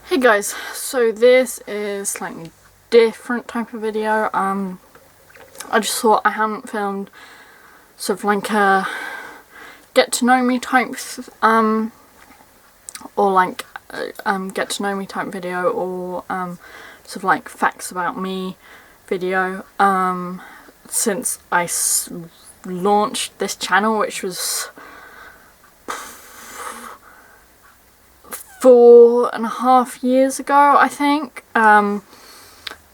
Hey guys, so this is slightly different type of video. I just thought I hadn't filmed sort of like a get to know me type or like get to know me type video, or sort of like facts about me video since I launched this channel, which was 4.5 years ago, I think.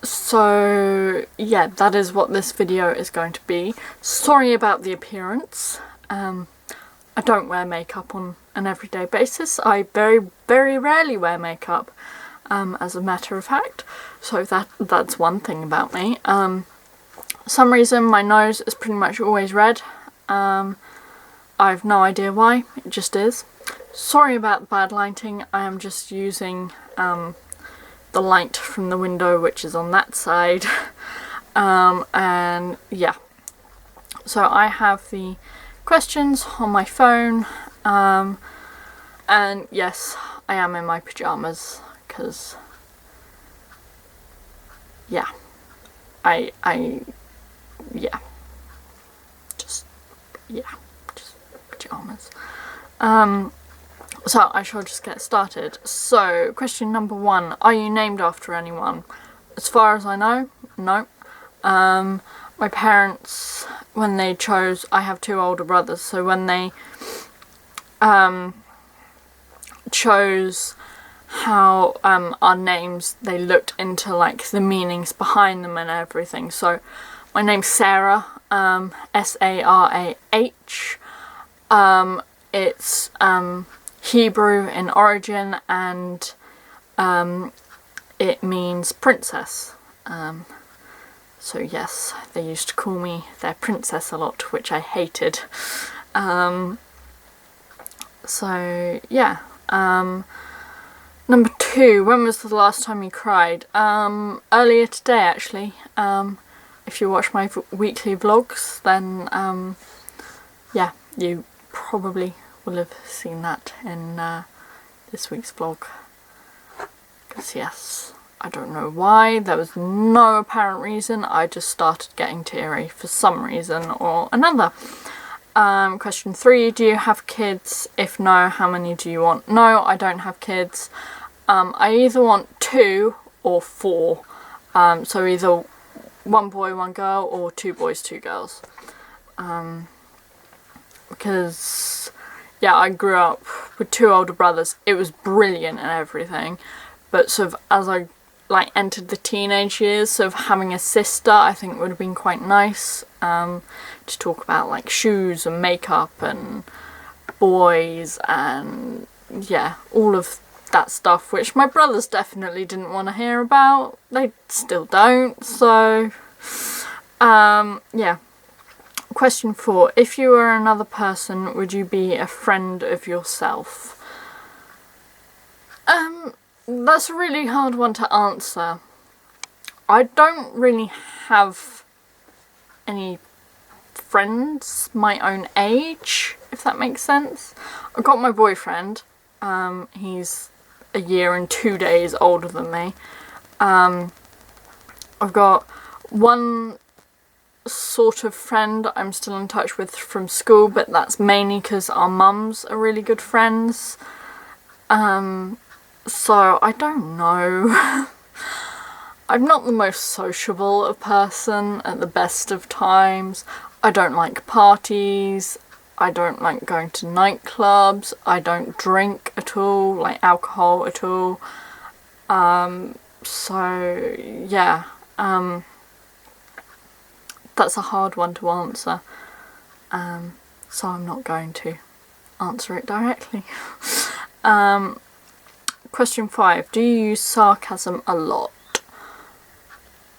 So yeah, that is what this video is going to be. Sorry about the appearance. I don't wear makeup on an everyday basis. I very rarely wear makeup, as a matter of fact. So that's one thing about me. For some reason my nose is pretty much always red. I have no idea why, it just is. Sorry about the bad lighting. I am just using the light from the window, which is on that side. And yeah, so I have the questions on my phone, and yes, I am in my pyjamas because yeah, yeah, just pyjamas. So I shall just get started. So question number 1, are you named after anyone? As far as I know, no. My parents, when they chose, I have 2 older brothers, so when they chose how our names, they looked into like the meanings behind them and everything. So my name's Sarah, S-A-R-A-H. It's Hebrew in origin, and it means princess. So yes, they used to call me their princess a lot, which I hated. So yeah. Number 2, when was the last time you cried? Earlier today, actually. If you watch my weekly vlogs, then yeah, you probably will have seen that in this week's vlog. Because yes, I don't know why, there was no apparent reason, I just started getting teary for some reason or another. Question 3, do you have kids? If no, how many do you want? No, I don't have kids. I either want 2 or 4. So either 1 boy, 1 girl, or 2 boys, 2 girls. Because yeah, I grew up with 2 older brothers. It was brilliant and everything, but sort of as I like entered the teenage years, sort of having a sister I think would have been quite nice, to talk about like shoes and makeup and boys and yeah, all of that stuff, which my brothers definitely didn't want to hear about. They still don't, so yeah. Question 4, if you were another person, would you be a friend of yourself? That's a really hard one to answer. I don't really have any friends my own age, if that makes sense. I've got my boyfriend. He's a year and 2 days older than me. I've got one sort of friend I'm still in touch with from school, but that's mainly because our mums are really good friends. So I don't know. I'm not the most sociable of person at the best of times. I don't like parties. I don't like going to nightclubs. I don't drink at all, like alcohol at all. So yeah. That's a hard one to answer, so I'm not going to answer it directly. Question 5, do you use sarcasm a lot?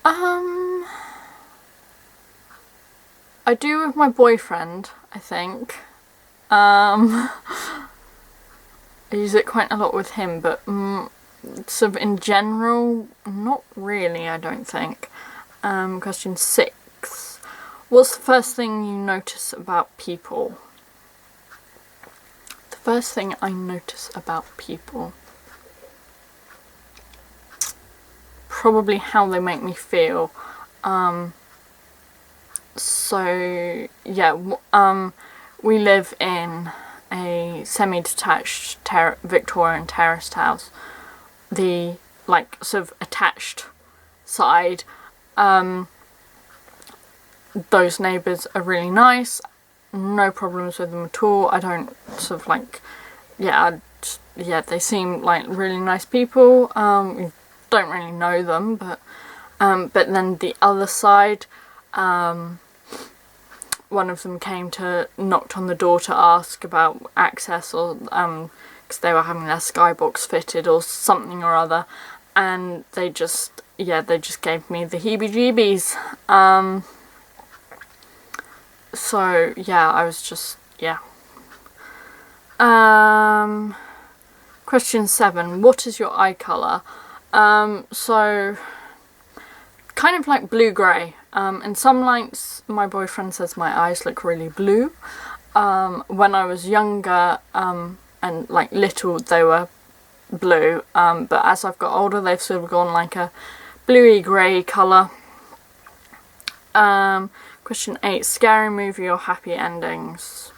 I do with my boyfriend, I think. I use it quite a lot with him, but sort of in general, not really, I don't think. Question 6. What's the first thing you notice about people? The first thing I notice about people. probably how they make me feel. So yeah, we live in a semi-detached Victorian terraced house. The like sort of attached side, those neighbours are really nice, no problems with them at all. I don't sort of like, they seem like really nice people. We don't really know them, but then the other side, one of them came to knocked on the door to ask about access, or because they were having their skybox fitted or something or other, and they just gave me the heebie-jeebies. So yeah, I was just Question 7. What is your eye colour? So kind of like blue-grey. In some lights my boyfriend says my eyes look really blue. When I was younger and like little, they were blue, but as I've got older they've sort of gone like a bluey grey colour. Question 8. Scary movie or happy endings?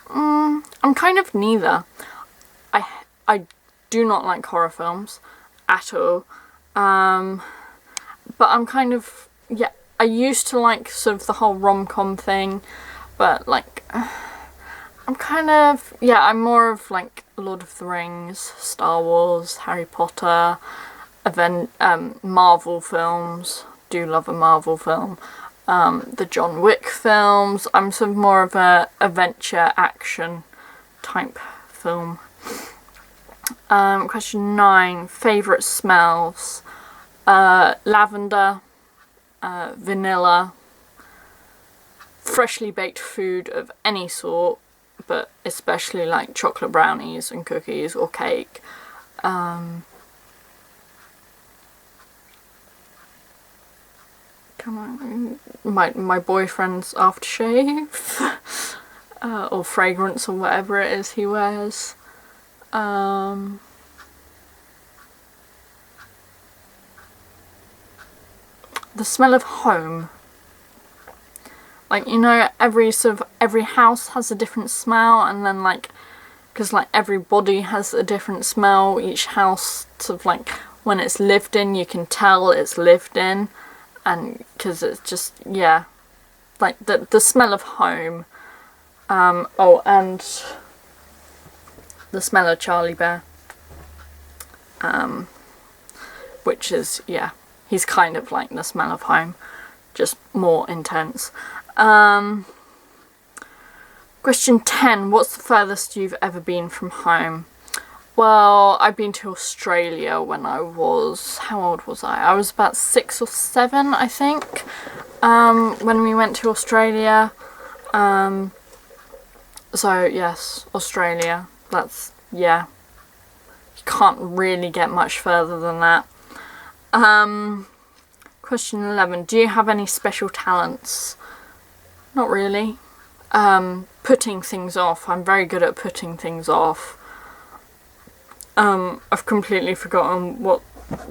I'm kind of neither. I do not like horror films at all, but I'm kind of, I used to like sort of the whole rom-com thing, but like I'm kind of, I'm more of like Lord of the Rings, Star Wars, Harry Potter, Marvel films. Do love a Marvel film. The John Wick films. I'm sort of more of a adventure action type film. Question 9. Favourite smells? Lavender, vanilla, freshly baked food of any sort, but especially like chocolate brownies and cookies or cake. My boyfriend's aftershave, or fragrance or whatever it is he wears. The smell of home. Like, you know, every house has a different smell, and then like, because like every body has a different smell, each house sort of like, when it's lived in, you can tell it's lived in, and because it's just, like the smell of home. And the smell of Charlie Bear, which is, he's kind of like the smell of home, just more intense. Question 10. What's the furthest you've ever been from home? Well, I've been to Australia when I was, how old was I? I was about 6 or 7, I think, when we went to Australia. So yes, Australia. That's, you can't really get much further than that. Question 11. Do you have any special talents? Not really. Putting things off. I'm very good at putting things off. I've completely forgotten what...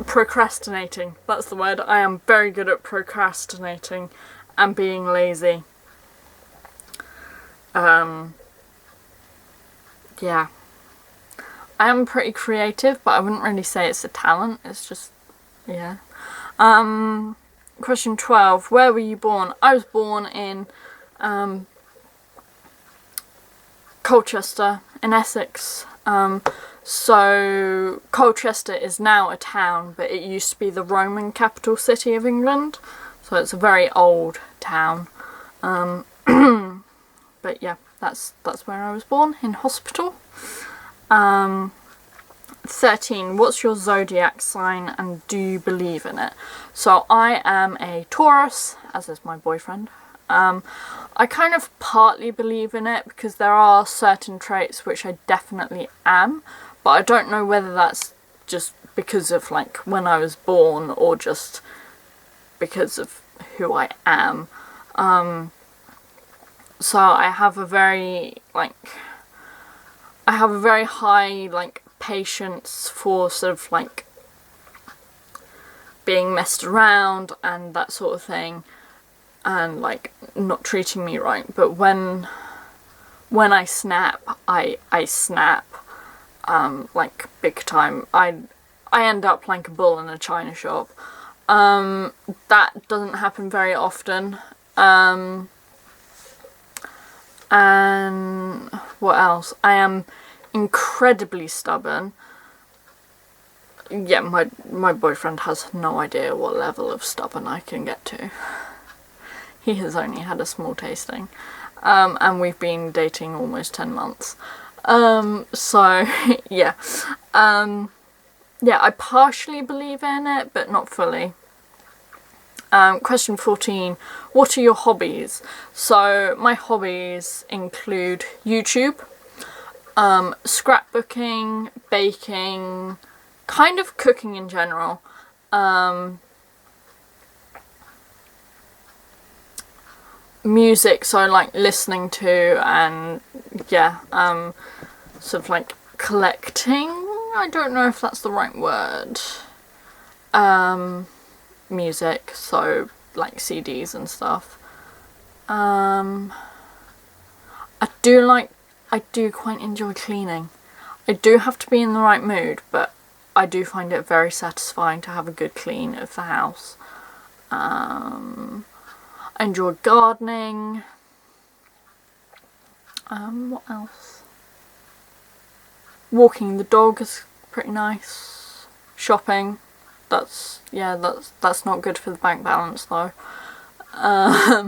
Procrastinating. That's the word. I am very good at procrastinating and being lazy. Yeah. I am pretty creative, but I wouldn't really say it's a talent. It's just, Question 12. Where were you born? I was born in Colchester in Essex. So Colchester is now a town, but it used to be the Roman capital city of England. So it's a very old town. But yeah, that's where I was born, in hospital. 13. What's your zodiac sign and do you believe in it? So I am a Taurus, as is my boyfriend. I kind of partly believe in it because there are certain traits which I definitely am, but I don't know whether that's just because of like when I was born or just because of who I am. So I have a very high like patience for sort of like being messed around and that sort of thing, and like not treating me right. But when I snap, I snap, like big time. I end up like a bull in a china shop. That doesn't happen very often. And what else? I am incredibly stubborn. Yeah, my boyfriend has no idea what level of stubborn I can get to. He has only had a small tasting. And we've been dating almost 10 months. So, yeah. Yeah, I partially believe in it, but not fully. Question 14, what are your hobbies? So my hobbies include YouTube, scrapbooking, baking, kind of cooking in general, music, so like listening to, and yeah, sort of like collecting, I don't know if that's the right word, music, so like CDs and stuff. I do quite enjoy cleaning. I do have to be in the right mood, but I do find it very satisfying to have a good clean of the house. I enjoy gardening. What else? Walking the dog is pretty kind Shopping. That's not good for the bank balance though. I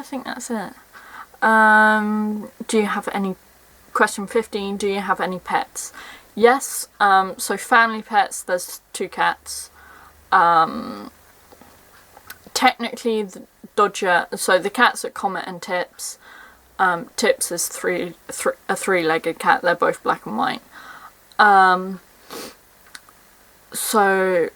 think that's it. Do you have any, question 15, do you have any pets? Yes, so family pets, there's 2 cats. Technically the Dodger, so the cats are Comet and Tips. Tips is a 3-legged cat, they're both black and white. So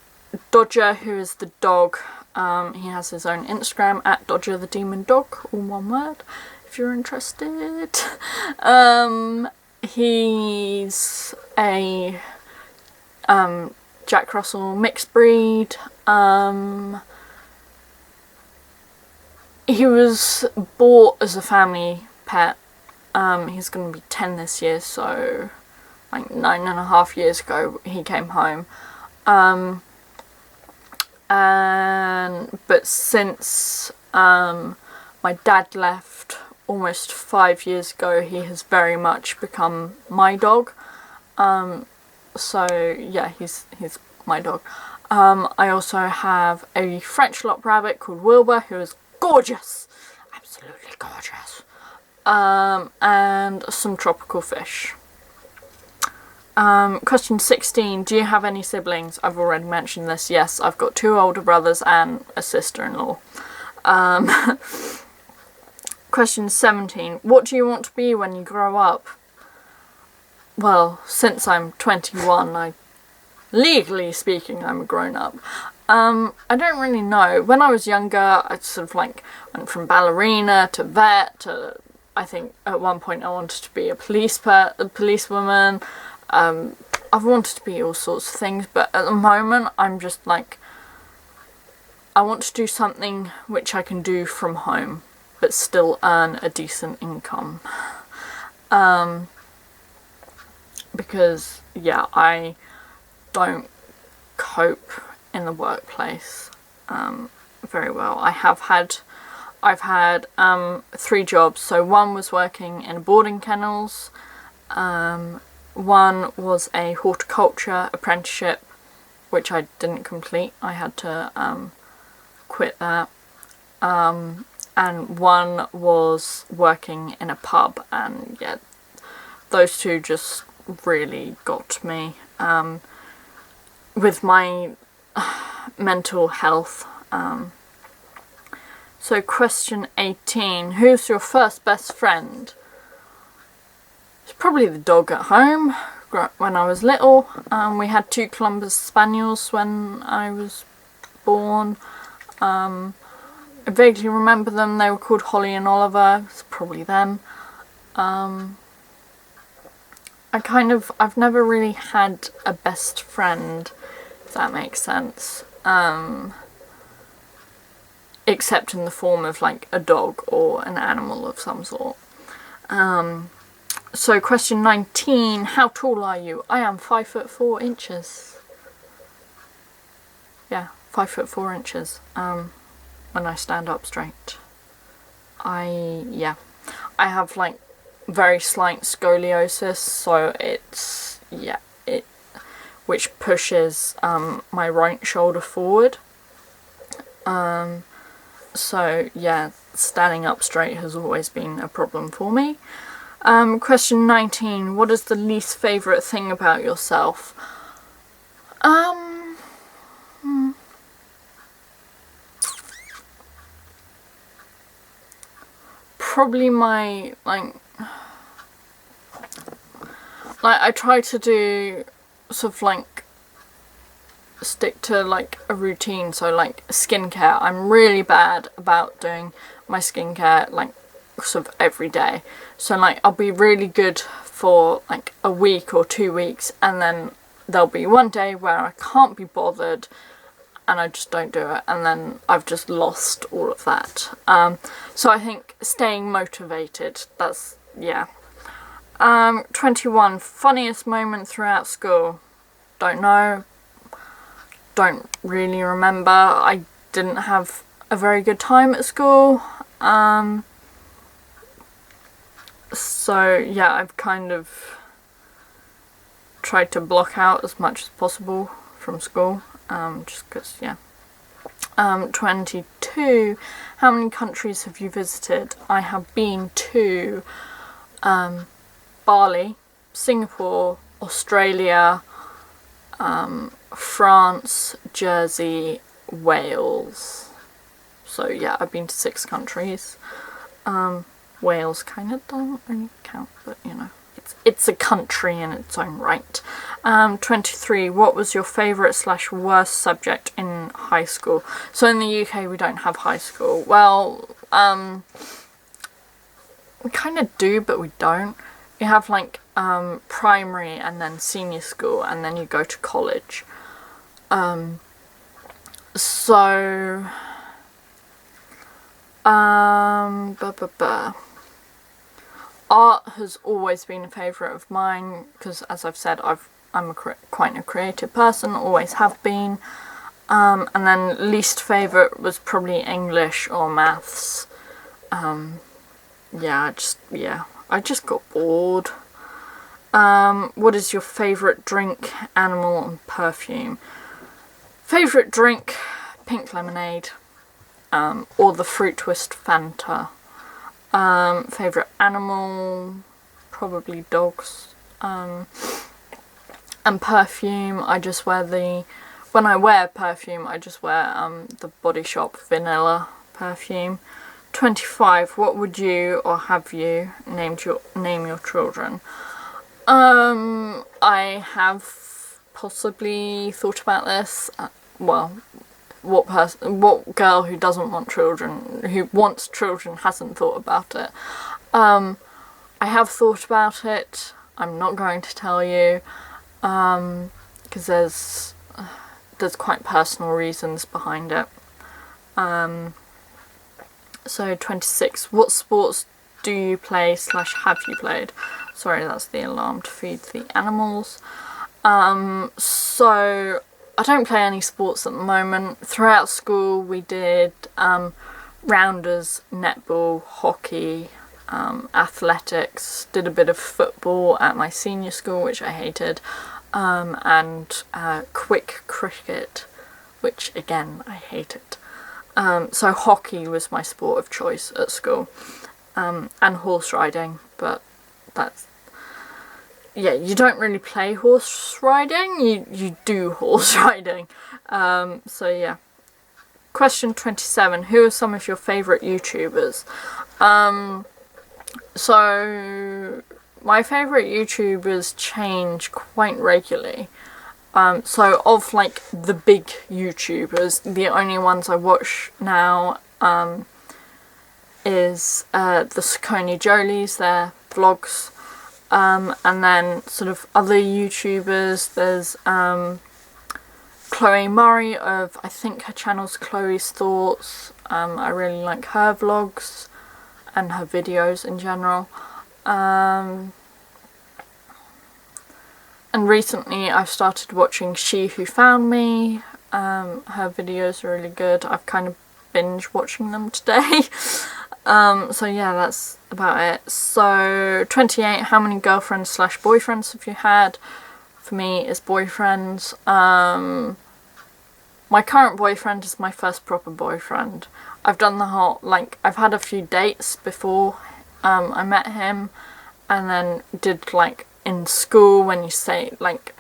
Dodger, who is the dog, he has his own Instagram, at Dodger the Demon Dog, all one word, if you're interested. He's a Jack Russell mixed breed. He was bought as a family pet. He's going to be 10 this year, so like 9.5 years ago he came home. But since my dad left almost 5 years ago, he has very much become my dog. So yeah, he's my dog. I also have a French lop rabbit called Wilbur, who is gorgeous, absolutely gorgeous, and some tropical fish. Question 16, do you have any siblings? I've already mentioned this. Yes, I've got 2 older brothers and a sister-in-law. Question 17, what do you want to be when you grow up? Well, since I'm 21, legally speaking, I'm a grown-up. I don't really know. When I was younger, I sort of like went from ballerina to vet to, I think at one point I wanted to be a policewoman. I've wanted to be all sorts of things, but at the moment I'm just like, I want to do something which I can do from home but still earn a decent income. Because yeah, I don't cope in the workplace very well. I've had 3 jobs. So one was working in boarding kennels, one was a horticulture apprenticeship, which I didn't complete. I had to quit that. And one was working in a pub, and yeah, those 2 just really got me with my mental health. So question 18, who's your first best friend? It's probably the dog at home. When I was little, we had 2 Columbus Spaniels when I was born. I vaguely remember them. They were called Holly and Oliver. It's probably them. I've never really had a best friend, if that makes sense. Except in the form of like a dog or an animal of some sort. So question 19, how tall are you? I am 5'4". Yeah, 5'4". When I stand up straight. I have like very slight scoliosis, so it's, which pushes my right shoulder forward. So yeah, standing up straight has always been a problem for me. Question 19, what is the least favourite thing about yourself? Probably my, like I try to do sort of like stick to like a routine, so like skincare. I'm really bad about doing my skincare like sort of every day. So like I'll be really good for like a week or 2 weeks, and then there'll be one day where I can't be bothered and I just don't do it, and then I've just lost all of that. So I think staying motivated, that's, yeah. 21, funniest moment throughout school? Don't know. Don't really remember. I didn't have a very good time at school. So yeah, I've kind of tried to block out as much as possible from school. Just because, yeah. 22, how many countries have you visited? I have been to Bali, Singapore, Australia, France, Jersey, Wales. So yeah, I've been to 6 countries. Wales kind of doesn't really count, but you know, it's a country in its own right. 23, what was your favourite / worst subject in high school? So in the UK we don't have high school. Well, we kind of do, but we don't. You have like primary and then senior school, and then you go to college. Art has always been a favourite of mine, because as I've said, I'm quite a creative person, always have been. And then least favourite was probably English or maths. I just got bored. What is your favourite drink, animal and perfume? Favourite drink, pink lemonade, or the fruit twist Fanta. Favourite animal, probably dogs. And perfume, I just wear when I wear perfume, I just wear the Body Shop vanilla perfume. 25, what would you or have you name your children? I have possibly thought about this. What girl who doesn't want children, who wants children, hasn't thought about it? I have thought about it. I'm not going to tell you, because there's quite personal reasons behind it. So 26, what sports do you play / have you played? Sorry, that's the alarm to feed the animals. So I don't play any sports at the moment. Throughout school we did rounders, netball, hockey, athletics, did a bit of football at my senior school, which I hated, and quick cricket, which again I hated. So hockey was my sport of choice at school, and horse riding, but that's, yeah, you don't really play horse riding, you do horse riding. So yeah. Question 27, who are some of your favourite YouTubers? So my favourite YouTubers change quite regularly. So of like the big YouTubers, the only ones I watch now is the Saucony Jolies, their vlogs. And then sort of other YouTubers, there's Chloe Murray of, I think her channel's Chloe's Thoughts. I really like her vlogs and her videos in general. And recently I've started watching She Who Found Me. Her videos are really good. I've kind of binge watching them today. So yeah, that's about it. So 28, how many girlfriends / boyfriends have you had? For me, it's boyfriends. My current boyfriend is my first proper boyfriend. I've done the whole, like, I've had a few dates before I met him, and then did, like, in school, when you say, like,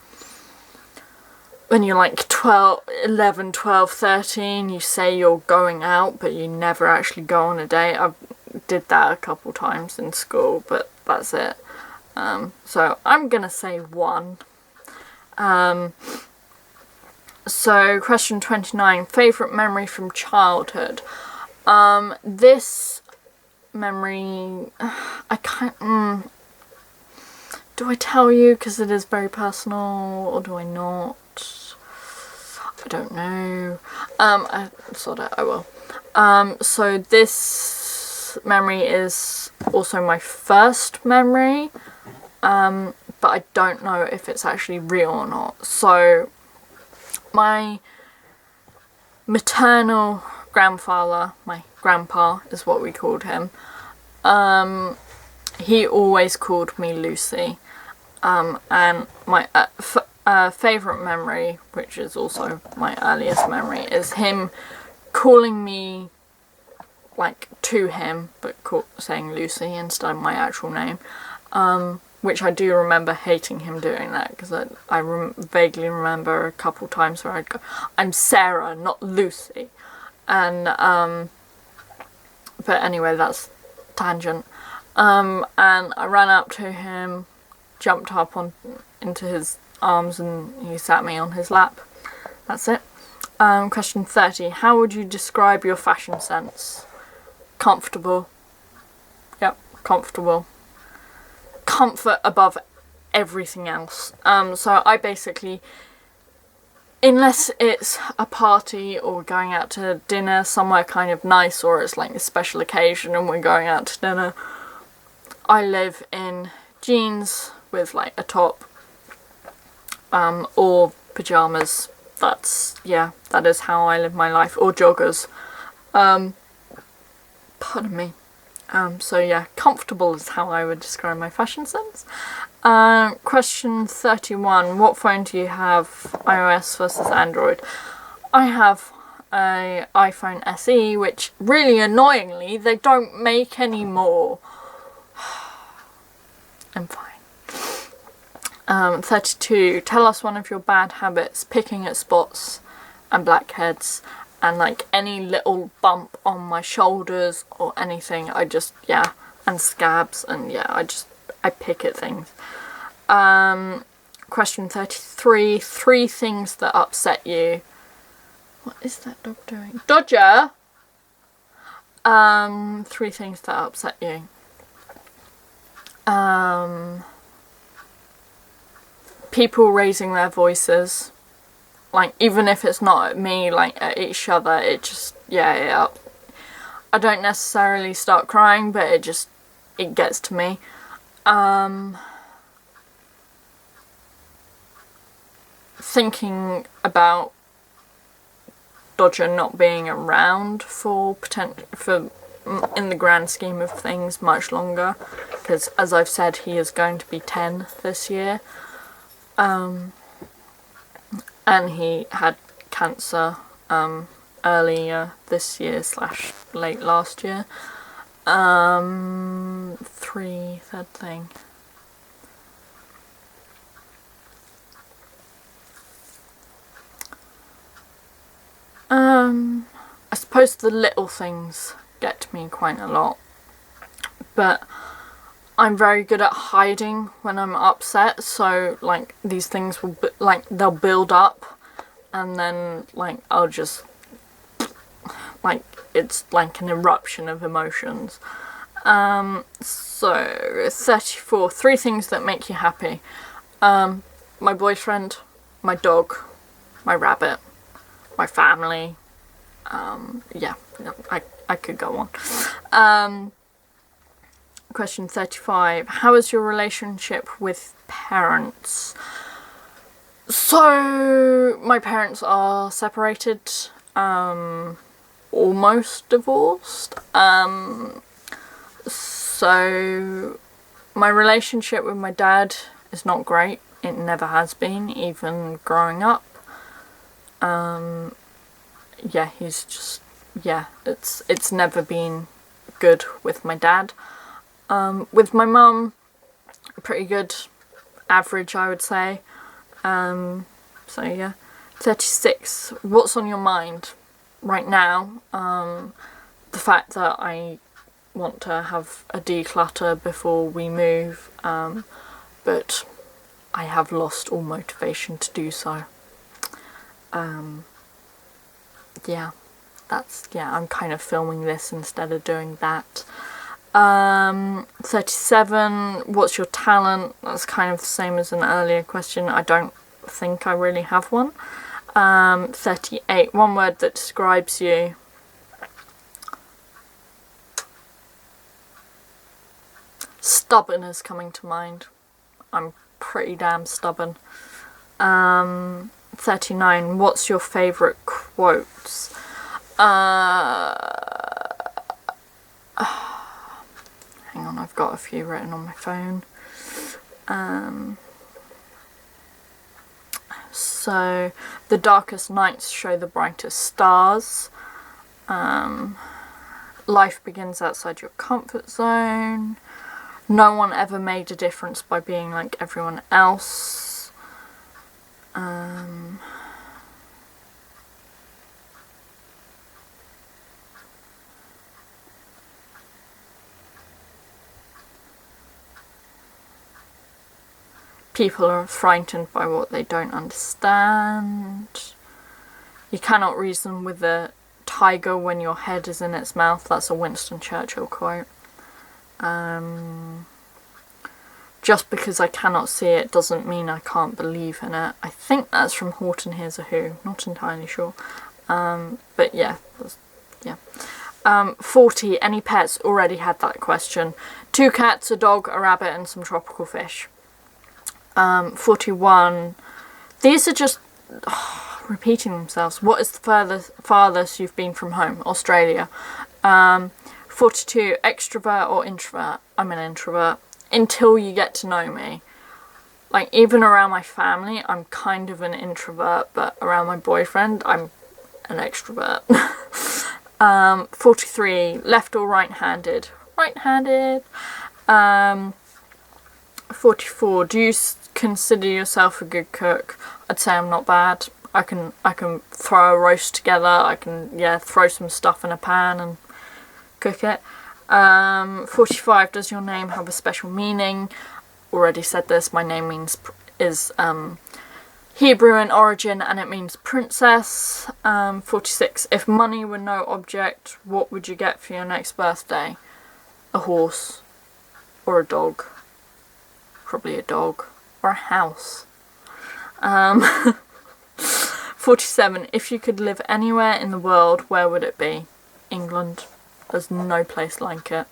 when you're like 11, 12, 13, you say you're going out, but you never actually go on a date. I did that a couple times in school, but that's it. So I'm gonna say 1. So question 29, favourite memory from childhood. This memory, I can't, do I tell you because it is very personal, or do I not? I don't know. I will. So this memory is also my first memory, but I don't know if it's actually real or not. So my maternal grandfather, my grandpa is what we called him, he always called me Lucy, and my favourite memory, which is also my earliest memory, is him calling me, like, to him, but saying Lucy instead of my actual name, which I do remember hating him doing that, because I vaguely remember a couple times where I'd go, I'm Sarah, not Lucy, and, but anyway, that's tangent, and I ran up to him, jumped up into his arms, and he sat me on his lap. That's it. Question 30. How would you describe your fashion sense? Comfortable. Yep, comfortable. Comfort above everything else. So I basically, unless it's a party or going out to dinner somewhere kind of nice, or it's like a special occasion and we're going out to dinner, I live in jeans with like a top, or pyjamas. That is how I live my life, or joggers. Pardon me. So yeah, comfortable is how I would describe my fashion sense. Question 31. What phone do you have, iOS versus Android? I have an iPhone SE, which really annoyingly they don't make anymore. I'm fine. 32. Tell us one of your bad habits. Picking at spots and blackheads, and like any little bump on my shoulders or anything, I just, yeah, and scabs, and yeah, I pick at things. Question 33. 3 things that upset you. What is that dog doing? Dodger! 3 things that upset you. People raising their voices, like, even if it's not at me, like, at each other, it just, yeah, I don't necessarily start crying, but it gets to me. Thinking about Dodger not being around for in the grand scheme of things much longer, because as I've said, he is going to be 10 this year. And he had cancer earlier this year / late last year. Third thing. I suppose the little things get to me quite a lot, but I'm very good at hiding when I'm upset, so like these things will they'll build up, and then like I'll just, like, it's like an eruption of emotions. So 34, 3 things that make you happy. My boyfriend, my dog, my rabbit, my family. Yeah, I could go on. Question 35. How is your relationship with parents? So, my parents are separated, almost divorced. So, my relationship with my dad is not great. It never has been, even growing up. Yeah, he's just, yeah, it's never been good with my dad. With my mum, pretty good, average, I would say. So yeah. 36. What's on your mind right now? The fact that I want to have a declutter before we move, but I have lost all motivation to do so. Yeah, I'm kind of filming this instead of doing that. 37, what's your talent? That's kind of the same as an earlier question. I don't think I really have one. 38, one word that describes you. Stubborn is coming to mind. I'm pretty damn stubborn. 39, what's your favourite quotes? Hang on, I've got a few written on my phone. So, the darkest nights show the brightest stars. Life begins outside your comfort zone. No one ever made a difference by being like everyone else. People are frightened by what they don't understand. You cannot reason with a tiger when your head is in its mouth. That's a Winston Churchill quote. Just because I cannot see it doesn't mean I can't believe in it. I think that's from Horton Hears a Who. Not entirely sure. But yeah. Yeah. 40. Any pets? Already had that question. 2 cats, a dog, a rabbit, and some tropical fish. 41. These are just repeating themselves. What is the farthest you've been from home? Australia. 42. Extrovert or introvert? I'm an introvert. Until you get to know me. Like, even around my family, I'm kind of an introvert, but around my boyfriend, I'm an extrovert. 43. Left or right-handed? Right-handed. 44. Do you consider yourself a good cook? I'd say I'm not bad. I can throw a roast together. I can, throw some stuff in a pan and cook it. 45. Does your name have a special meaning? Already said this. My name is Hebrew in origin and it means princess. 46. If money were no object, what would you get for your next birthday? A horse or a dog? Probably a dog or a house. 47. If you could live anywhere in the world, where would it be? England. There's no place like it.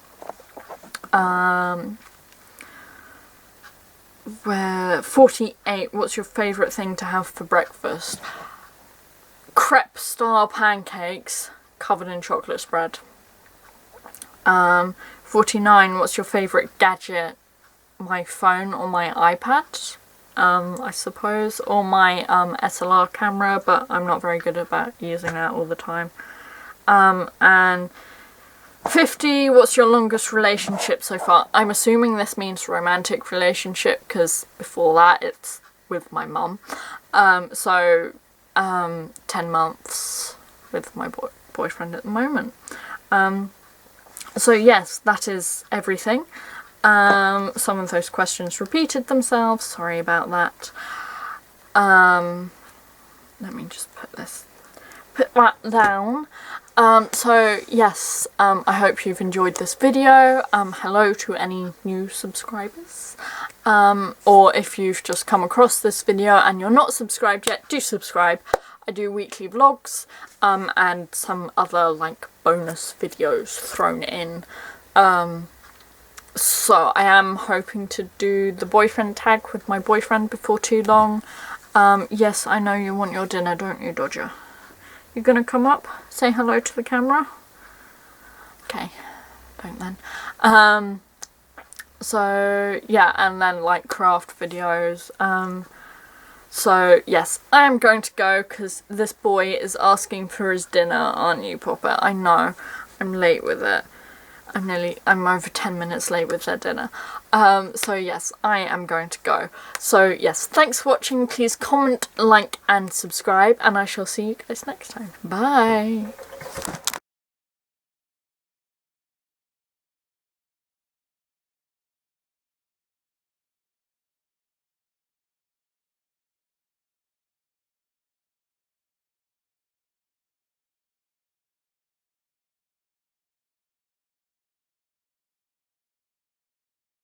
Where 48. What's your favourite thing to have for breakfast? Crepe style pancakes covered in chocolate spread. 49. What's your favourite gadget? My phone or my iPad, I suppose, or my SLR camera, but I'm not very good about using that all the time. And 50, what's your longest relationship so far? I'm assuming this means romantic relationship, because before that it's with my mum. 10 months with my boyfriend at the moment. So yes, that is everything. Some of those questions repeated themselves, sorry about that. Let me just put that down. So yes, I hope you've enjoyed this video. Hello to any new subscribers. Or if you've just come across this video and you're not subscribed yet, do subscribe. I do weekly vlogs, and some other like bonus videos thrown in. So I am hoping to do the boyfriend tag with my boyfriend before too long. Yes, I know you want your dinner, don't you, Dodger? You gonna come up? Say hello to the camera? Okay, don't then. So yeah, and then like craft videos. So yes, I am going to go because this boy is asking for his dinner, aren't you, Popper? I know, I'm late with it. I'm over 10 minutes late with their dinner. So yes, I am going to go. So yes, thanks for watching. Please comment, like and subscribe, and I shall see you guys next time. Bye!